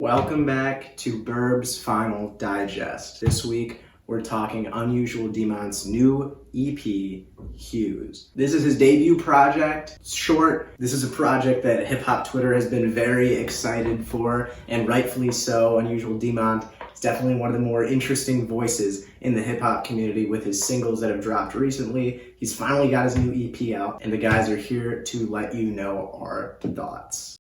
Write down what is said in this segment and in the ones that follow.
Welcome back to Burbs Final Digest. This week we're talking Unusual Demont's new EP, HUES. This is his debut project. It's short. This is a project that hip-hop Twitter has been very excited for, and rightfully so. Unusual Demont is definitely one of the more interesting voices in the hip-hop community with his singles that have dropped recently. He's finally got his new EP out, and the guys are here to let you know our thoughts.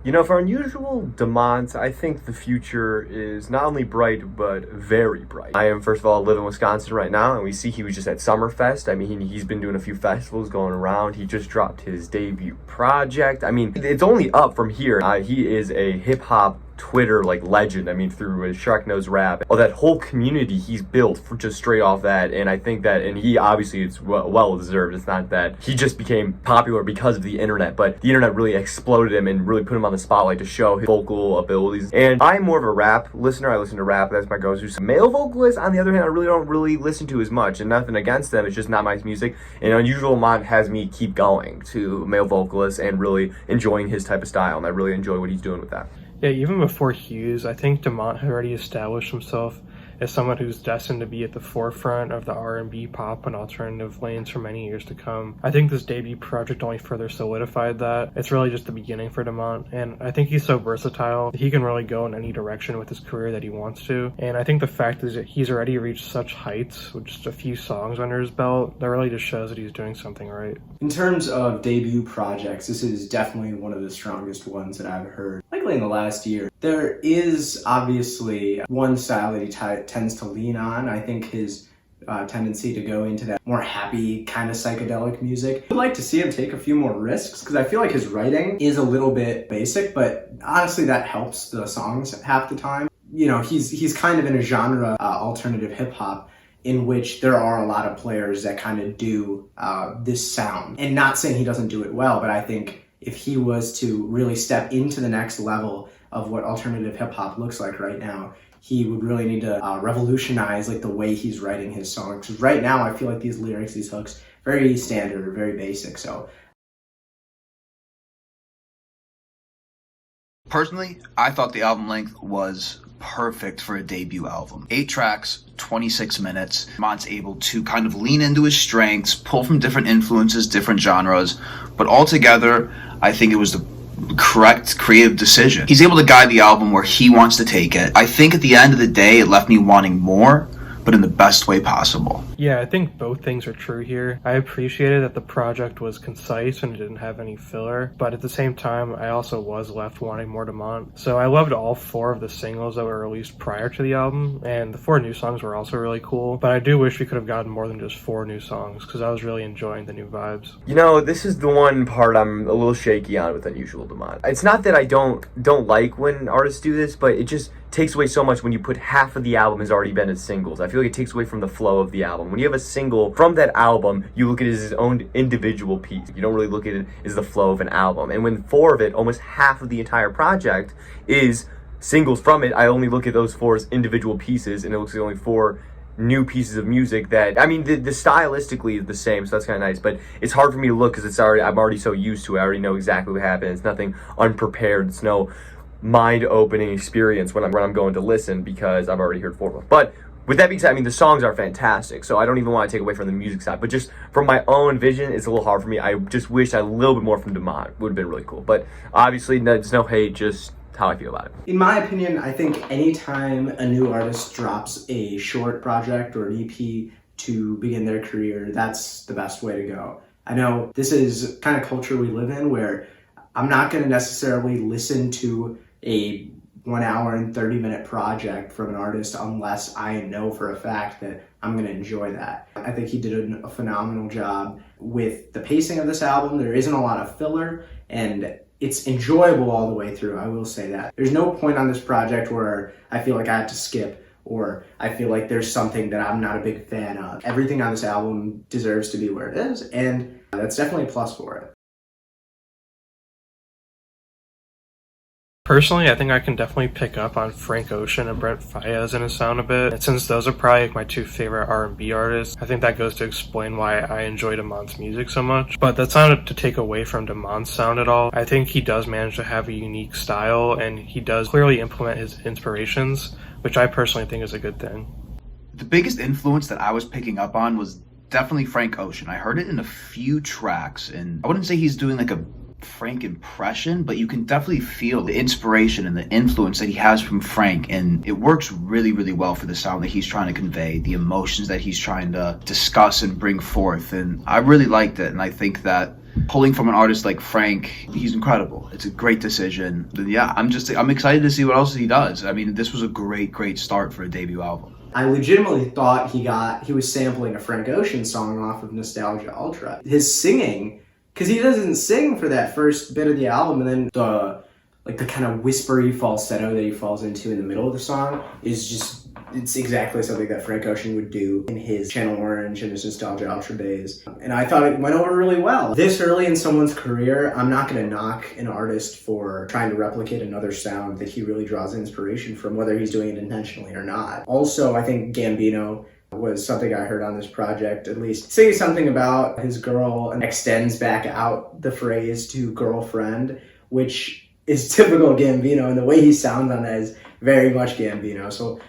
You know, for Unusual Demont, I think the future is not only bright, but very bright. I am, first of all, live in Wisconsin right now, and we see he was just at Summerfest. I mean, he's been doing a few festivals going around. He just dropped his debut project. I mean, it's only up from here. He is a hip-hop Twitter legend. I mean, through his Shrek Knows Rap, that whole community he's built for just straight off that. And I think that, and he obviously it's well deserved. It's not that he just became popular because of the internet, but the internet really exploded him and really put him on the spotlight to show his vocal abilities. And I'm more of a rap listener. I listen to rap. That's my go-to. So male vocalists, on the other hand, I really don't listen to as much, and nothing against them. It's just not my music. And Unusual Demont has me keep going to male vocalists and really enjoying his type of style. And I really enjoy what he's doing with that. Yeah, even before HUES, I think Demont had already established himself as someone who's destined to be at the forefront of the R&B, pop, and alternative lanes for many years to come. I think this debut project only further solidified that. It's really just the beginning for Demont, and I think he's so versatile that he can really go in any direction with his career that he wants to. And I think the fact is that he's already reached such heights with just a few songs under his belt, that really just shows that he's doing something right. In terms of debut projects, this is definitely one of the strongest ones that I've heard, likely in the last year. There is obviously one style that he tends to lean on. I think his tendency to go into that more happy kind of psychedelic music. I'd like to see him take a few more risks because I feel like his writing is a little bit basic, but honestly that helps the songs half the time. You know, he's kind of in a genre, alternative hip hop, in which there are a lot of players that kind of do this sound. And not saying he doesn't do it well, but I think if he was to really step into the next level of what alternative hip hop looks like right now, he would really need to revolutionize the way he's writing his songs. Because right now I feel like these lyrics, these hooks, very standard, very basic. So personally, I thought the album length was perfect for a debut album. 8 tracks, 26 minutes. Demont's able to kind of lean into his strengths, pull from different influences, different genres, but altogether, I think it was the correct creative decision. He's able to guide the album where he wants to take it. I think at the end of the day, it left me wanting more, but in the best way possible. Yeah, I think both things are true here. I appreciated that the project was concise and it didn't have any filler, but at the same time, I also was left wanting more Demont. So I loved all 4 of the singles that were released prior to the album, and the 4 new songs were also really cool, but I do wish we could have gotten more than just 4 new songs, because I was really enjoying the new vibes. You know, this is the one part I'm a little shaky on with Unusual Demont. It's not that I don't like when artists do this, but it just takes away so much when you put half of the album has already been as singles. I feel like it takes away from the flow of the album. When you have a single from that album, you look at it as its own individual piece. You don't really look at it as the flow of an album. And when 4 of it, almost half of the entire project, is singles from it, I only look at those 4 as individual pieces, and it looks like only 4 new pieces of music that, I mean, the stylistically is the same, so that's kind of nice, but it's hard for me to look because I'm already so used to it. I already know exactly what happened. It's nothing unprepared. It's no mind-opening experience when I'm going to listen because I've already heard 4 of them. But with that being said, I mean, the songs are fantastic, so I don't even want to take away from the music side, but just from my own vision, it's a little hard for me. I just wish I had a little bit more from Demont. Would have been really cool, but obviously there's no hate, just how I feel about it. in my opinion, I think anytime a new artist drops a short project or an EP to begin their career, that's the best way to go. I know this is kind of culture we live in where I'm not going to necessarily listen to a 1 hour and 30-minute project from an artist unless I know for a fact that I'm going to enjoy that. I think he did a phenomenal job with the pacing of this album. There isn't a lot of filler, and it's enjoyable all the way through, I will say that. There's no point on this project where I feel like I have to skip or I feel like there's something that I'm not a big fan of. Everything on this album deserves to be where it is, and that's definitely a plus for it. Personally, I think I can definitely pick up on Frank Ocean and Brent Faiyaz in his sound a bit. And since those are probably like my two favorite R&B artists, I think that goes to explain why I enjoy Demont's music so much. But that's not to take away from Demont's sound at all. I think he does manage to have a unique style, and he does clearly implement his inspirations, which I personally think is a good thing. The biggest influence that I was picking up on was definitely Frank Ocean. I heard it in a few tracks, and I wouldn't say he's doing like a Frank impression, but you can definitely feel the inspiration and the influence that he has from Frank, and it works really, really well for the sound that he's trying to convey, the emotions that he's trying to discuss and bring forth, and I really liked it. And I think that pulling from an artist like Frank, he's incredible. It's a great decision. Yeah, I'm excited to see what else he does. I mean, this was a great start for a debut album. I legitimately thought he was sampling a Frank Ocean song off of Nostalgia Ultra. His singing, because he doesn't sing for that first bit of the album, and then the kind of whispery falsetto that he falls into in the middle of the song it's exactly something that Frank Ocean would do in his Channel Orange and his Nostalgia Ultra days. And I thought it went over really well. This early in someone's career, I'm not going to knock an artist for trying to replicate another sound that he really draws inspiration from, whether he's doing it intentionally or not. Also, I think Gambino was something I heard on this project, at least saying something about his girl and extends back out the phrase to girlfriend, which is typical Gambino, and the way he sounds on that is very much Gambino. So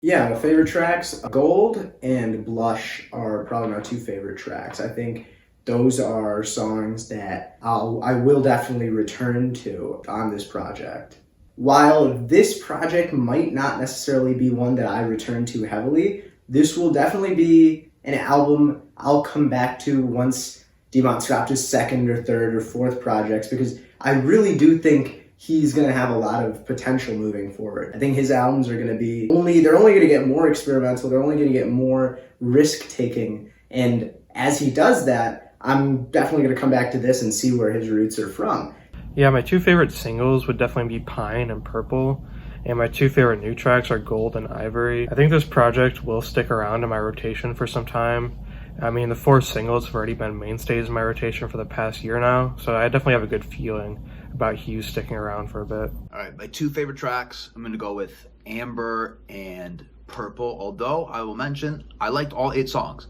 yeah, my favorite tracks, Gold and Blush, are probably my two favorite tracks. I think those are songs that I will definitely return to on this project. While this project might not necessarily be one that I return to heavily, this will definitely be an album I'll come back to once Demont stopped his second or third or fourth projects, because I really do think he's going to have a lot of potential moving forward. I think his albums are going to be they're only going to get more experimental, they're only going to get more risk-taking, and as he does that, I'm definitely going to come back to this and see where his roots are from. Yeah, my two favorite singles would definitely be Pine and Purple, and my two favorite new tracks are Gold and Ivory. I think this project will stick around in my rotation for some time. I mean, the four singles have already been mainstays in my rotation for the past year now, so I definitely have a good feeling about HUES sticking around for a bit. All right, my two favorite tracks, I'm going to go with Amber and Purple, although I will mention I liked all 8 songs.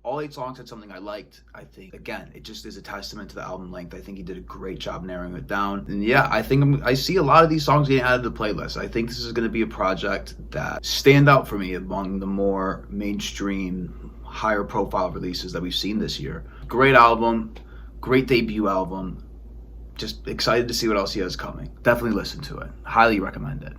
All 8 songs had something I liked. I think, again, it just is a testament to the album length. I think he did a great job narrowing it down. And yeah, I think I see a lot of these songs getting added to the playlist. I think this is going to be a project that stand out for me among the more mainstream, higher profile releases that we've seen this year. Great album, great debut album. Just excited to see what else he has coming. Definitely listen to it. Highly recommend it.